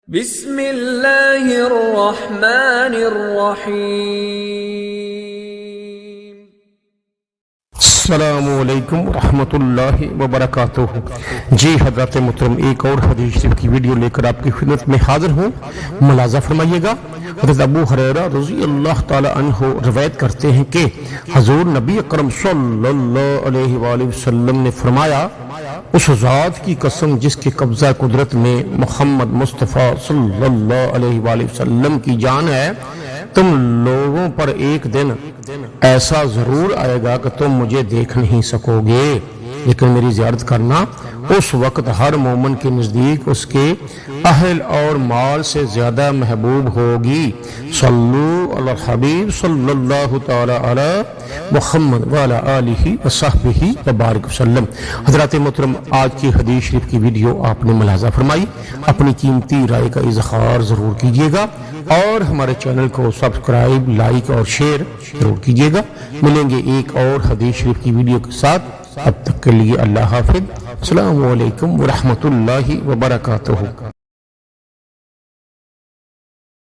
بسم اللہ الرحمن الرحیم۔ السلام علیکم ورحمۃ اللہ وبرکاتہ۔ جی حضرات محترم، ایک اور حدیث شریف کی ویڈیو لے کر آپ کی خدمت میں حاضر ہوں، ملاحظہ فرمائیے گا۔ حضرت ابو ہریرہ رضی اللہ تعالی عنہ روایت کرتے ہیں کہ حضور نبی اکرم صلی اللہ علیہ وآلہ وسلم نے فرمایا، اس ذات کی قسم جس کے قبضہ قدرت میں محمد مصطفیٰ صلی اللہ علیہ وآلہ وسلم کی جان ہے، تم لوگوں پر ایک دن ایسا ضرور آئے گا کہ تم مجھے دیکھ نہیں سکو گے، لیکن میری زیارت کرنا اس وقت ہر مومن کے نزدیک اس کے اہل اور مال سے زیادہ محبوب ہوگی۔ صلو علی الحبیب صلی اللہ تعالی علی محمد وعلی آلہ وصحبہ وبارک وسلم۔ حضرات محترم، آج کی حدیث شریف کی ویڈیو آپ نے ملاحظہ فرمائی، اپنی قیمتی رائے کا اظہار ضرور کیجیے گا اور ہمارے چینل کو سبسکرائب، لائک اور شیئر ضرور کیجیے گا۔ ملیں گے ایک اور حدیث شریف کی ویڈیو کے ساتھ، اب تک کے لیے اللہ حافظ۔ السلام علیکم ورحمۃ اللہ وبرکاتہ۔